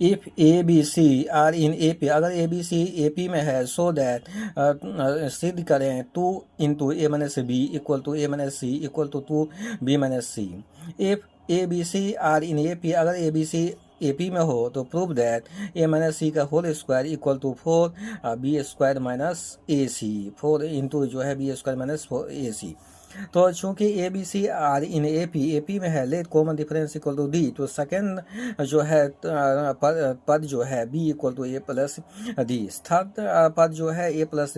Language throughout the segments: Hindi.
If A B C are in A P, अगर A B C A P में है, सो दैट सिद्ध करें 2 into A minus B equal to A minus C equal to 2 B minus C. If A B C are in A P, अगर A B C A P में हो तो prove that A minus C का whole square equal to 4 B square minus A C, 4 into जो है B square minus 4 A C. तो चूंकि A B C are in A P में है, let common difference equal to D, तो सेकेंड जो है पद जो है B equal to A plus D, third पद जो है ए प्लस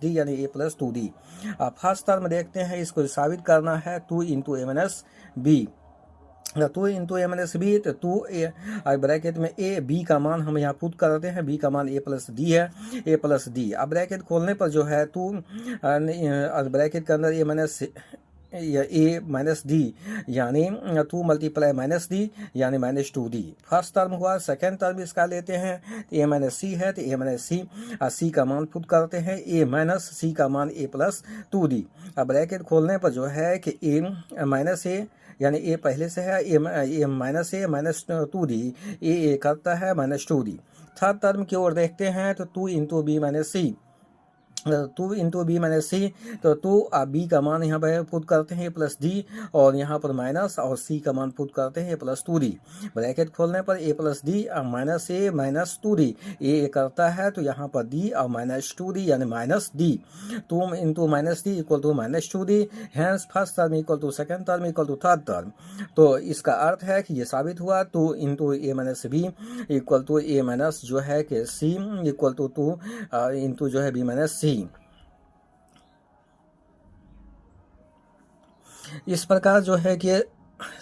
डी यानी ए प्लस 2d। फर्स्ट टर्म देखते हैं, इसको साबित करना है 2 into A minus B, 2 into A minus B, तो 2 ब्रैकेट में ए बी का मान हम यहाँ पुट करते हैं, बी का मान ए प्लस डी है, ए प्लस डी। अब ब्रैकेट खोलने पर जो है 2 ब्रैकेट के अंदर ए माइनस ए माइनस डी यानी 2 मल्टीप्लाई माइनस डी यानी माइनस 2d। फर्स्ट टर्म हुआ। सेकेंड टर्म इसका लेते हैं, ए माइनस सी है तो ए माइनस सी का मान पुट करते हैं, ए माइनस सी का मान ए प्लस 2d। अब ब्रैकेट खोलने पर जो है कि ए माइनस ए यानी ए पहले से है, ए माइनस ए माइनस 2d, ए करता है माइनस 2d। थर्ड टर्म की ओर देखते हैं तो 2 इंटू बी माइनस सी, 2 इंटू बी माइनस सी, तो 2 बी का मान यहाँ पर पुट करते हैं प्लस डी, और यहाँ पर माइनस और सी का मान पुट करते हैं प्लस 2d। ब्रैकेट खोलने पर ए प्लस डी माइनस ए माइनस 2d, ए करता है तो यहाँ पर डी और माइनस 2d यानी minus D, 2 into minus D equal to minus 2d। Hence first term equal to second term equal to third term. तो इसका अर्थ है कि ये साबित हुआ 2 into A minus B equal to A minus जो है कि सी इक्वल टू 2 इंटू जो है बी माइनस सी। इस प्रकार जो है कि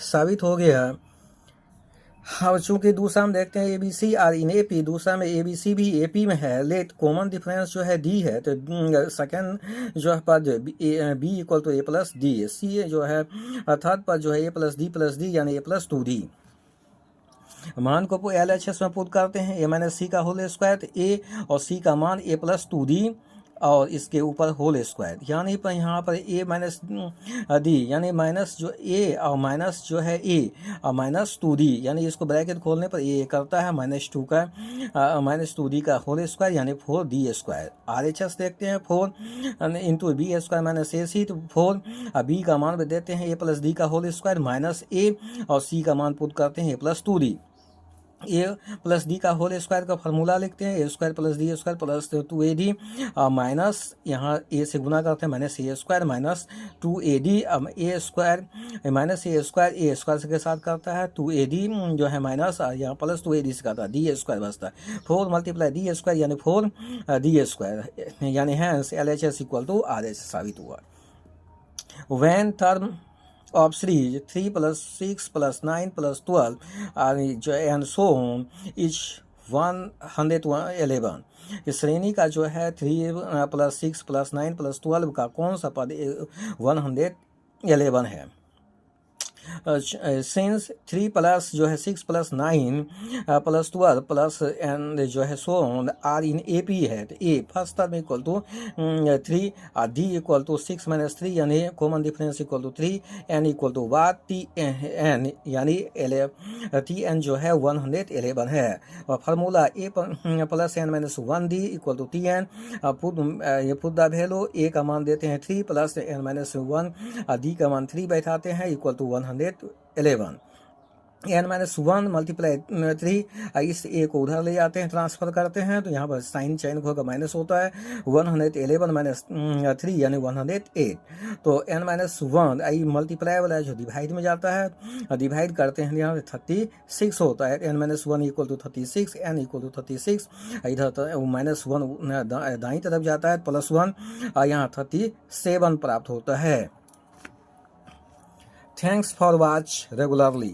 साबित हो गया। अब चूंकि दूसरा हम देखते हैं A B C are in A P, दूसरा में ए बी सी भी ए पी में है, लेट कॉमन डिफरेंस जो है डी है, तो सेकेंड जो है पद B equal to A plus D, C जो है थर्ड पद जो है ए प्लस डी यानी ए प्लस 2d। मान को एल एच एस में पुट करते हैं, ए माइनस सी का होल स्क्वायर, तो ए और सी का मान ए प्लस 2d और इसके ऊपर होल स्क्वायर, यानी पर यहाँ पर ए माइनस डी यानी माइनस जो ए और माइनस जो है ए और माइनस 2d, यानी इसको ब्रैकेट खोलने पर ए करता है माइनस 2 का माइनस 2d का होल स्क्वायर यानी 4d square. R H S देखते हैं 4 into B square minus A C, तो 4 बी का मान देते हैं ए प्लस डी का होल स्क्वायर माइनस ए और सी का मान पुट करते हैं A plus 2d। A plus D का होल स्क्वायर का फार्मूला लिखते हैं, A square plus D square plus 2ad minus यहाँ ए से गुना करते हैं minus A square minus 2ad, A square minus A square के साथ करता है 2ad जो है माइनस यहाँ प्लस 2ad से करता है डी स्क्वायर बचता है, 4 मल्टीप्लाई डी स्क्वायर यानी 4d स्क्वायर, यानी hence L H S equal to R H साबित हुआ। When term of series 3 plus 6 plus 9 plus 12 and so on each 111। इस श्रेणी का जो है 3 प्लस 6 प्लस 9 प्लस 12 का कौन सा पद 111 है। सिंस 3 प्लस जो है 6 प्लस 9 प्लस 12 प्लस एंड जो है सो आर इन ए पी है, तो A first term equal to 3 D equal to 6 minus 3 यानी common difference equal to 3 N equal to what T N यानी टी एन जो है 111 है। और formula A plus N minus 1d equal to T N, put the value A का मान देते हैं 3 प्लस एन माइनस 1 डी का मान 3 बैठाते हैं equal to 111। N minus 1 multiply 3, इस ए को उधर ले जाते हैं ट्रांसफर करते हैं, तो यहाँ पर साइन चेंज होकर माइनस होता है 111 माइनस 3 यानी 108। तो एन माइनस 1 आई मल्टीप्लाई वाला है जो डिवाइड में जाता है, डिवाइड करते हैं यहाँ पे 36 होता है, N minus 1 equal to 36, N equal to 36, इधर माइनस 1 दाईं तरफ जाता है प्लस 1 यहाँ 37 प्राप्त होता है। Thanks for watch regularly.